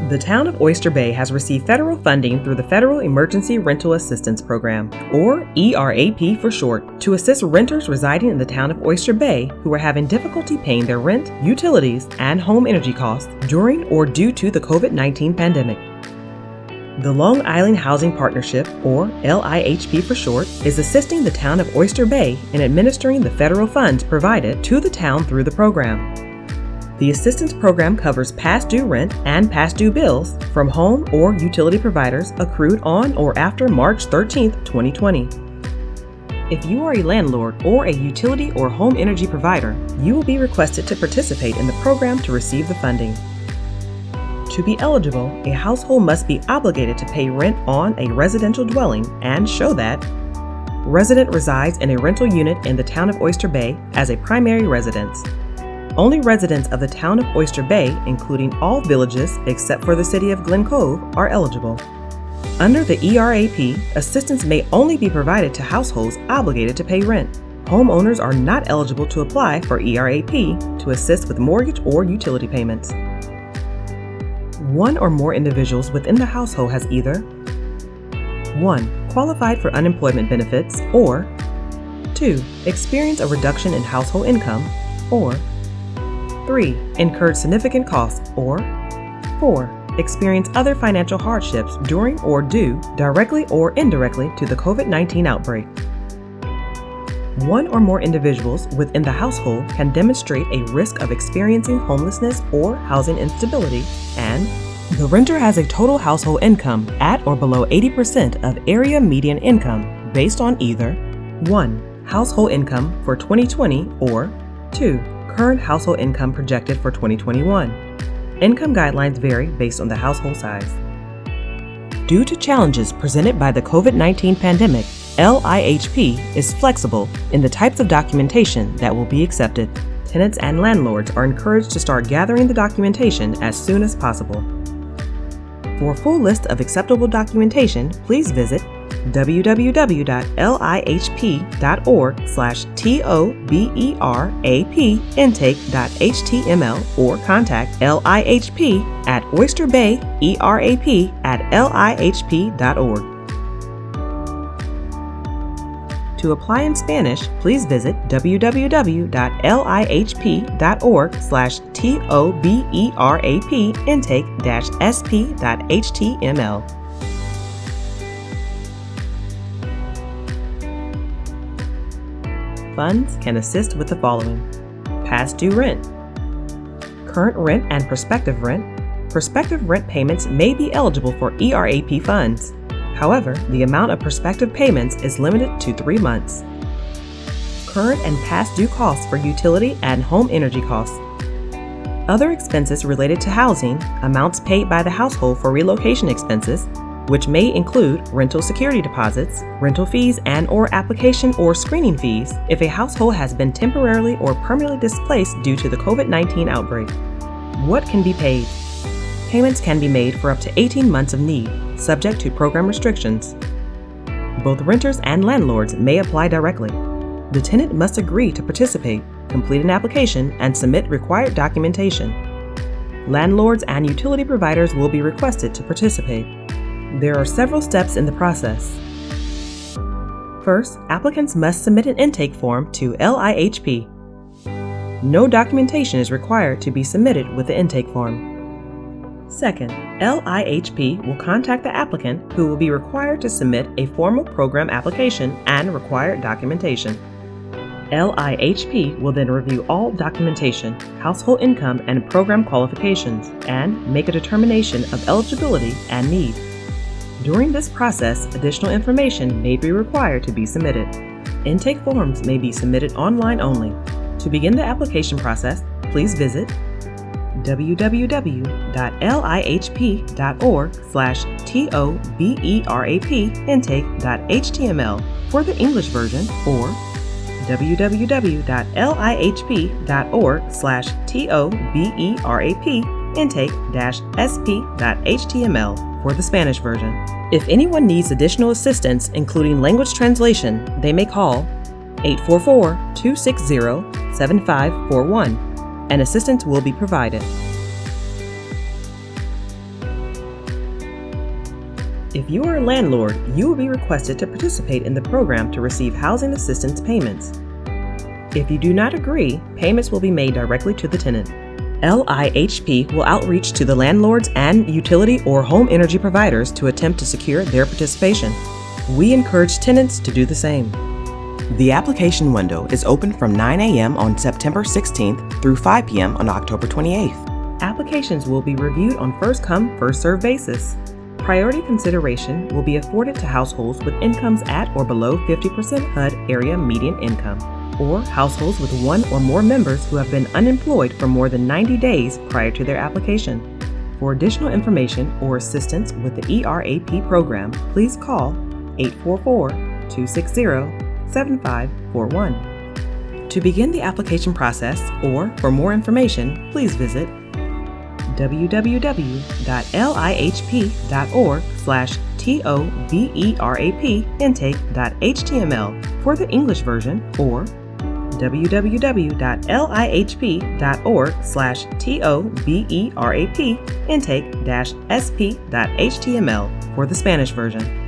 The town of Oyster Bay has received federal funding through the Federal Emergency Rental Assistance Program, or ERAP for short, to assist renters residing in the town of Oyster Bay who are having difficulty paying their rent, utilities, and home energy costs during or due to the COVID-19 pandemic. The Long Island Housing Partnership, or LIHP for short, is assisting the town of Oyster Bay in administering the federal funds provided to the town through the program. The assistance program covers past due rent and past due bills from home or utility providers accrued on or after March 13, 2020. If you are a landlord or a utility or home energy provider, you will be requested to participate in the program to receive the funding. To be eligible, a household must be obligated to pay rent on a residential dwelling and show that resident resides in a rental unit in the town of Oyster Bay as a primary residence. Only residents of the town of Oyster Bay, including all villages except for the city of Glen Cove, are eligible. Under the ERAP, assistance may only be provided to households obligated to pay rent. Homeowners are not eligible to apply for ERAP to assist with mortgage or utility payments. One or more individuals within the household has either 1. Qualified for unemployment benefits, or 2. Experienced a reduction in household income, or 3. Incurred significant costs, or 4. Experienced other financial hardships during or due directly or indirectly to the COVID-19 outbreak. One or more individuals within the household can demonstrate a risk of experiencing homelessness or housing instability, and the renter has a total household income at or below 80% of area median income based on either 1. Household income for 2020, or 2. Current household income projected for 2021. Income guidelines vary based on the household size. Due to challenges presented by the COVID-19 pandemic, LIHP is flexible in the types of documentation that will be accepted. Tenants and landlords are encouraged to start gathering the documentation as soon as possible. For a full list of acceptable documentation, please visit www.lihp.org/toberap/intake.html or contact LIHP at OysterBayERAP@lihp.org. To apply in Spanish, please visit www.lihp.org/toberap/intake-sp.html. Funds can assist with the following: past due rent, current rent and prospective rent. Prospective rent payments may be eligible for ERAP funds. However, the amount of prospective payments is limited to 3 months. Current and past due costs for utility and home energy costs. Other expenses related to housing, amounts paid by the household for relocation expenses, which may include rental security deposits, rental fees and/or application or screening fees if a household has been temporarily or permanently displaced due to the COVID-19 outbreak. What can be paid? Payments can be made for up to 18 months of need, subject to program restrictions. Both renters and landlords may apply directly. The tenant must agree to participate, complete an application, and submit required documentation. Landlords and utility providers will be requested to participate. There are several steps in the process. First, applicants must submit an intake form to LIHP. No documentation is required to be submitted with the intake form. Second, LIHP will contact the applicant, who will be required to submit a formal program application and required documentation. LIHP will then review all documentation, household income, and program qualifications, and make a determination of eligibility and need. During this process, additional information may be required to be submitted. Intake forms may be submitted online only. To begin the application process, please visit www.lihp.org/toberap-intake.html for the English version, or www.lihp.org/toberap-intake-sp.html for the Spanish version. If anyone needs additional assistance, including language translation, they may call 844-260-7541, and assistance will be provided. If you are a landlord, you will be requested to participate in the program to receive housing assistance payments. If you do not agree, payments will be made directly to the tenant. LIHP will outreach to the landlords and utility or home energy providers to attempt to secure their participation. We encourage tenants to do the same. The application window is open from 9 a.m. on September 16th through 5 p.m. on October 28th. Applications will be reviewed on first-come, first-served basis. Priority consideration will be afforded to households with incomes at or below 50% HUD area median income, or households with one or more members who have been unemployed for more than 90 days prior to their application. For additional information or assistance with the ERAP program, please call 844-260-7541. To begin the application process or for more information, please visit www.liHP.org/TOBERAP-intake.html for the English version, or www.lihp.org/TOBERAP-intake-sp.html for the Spanish version.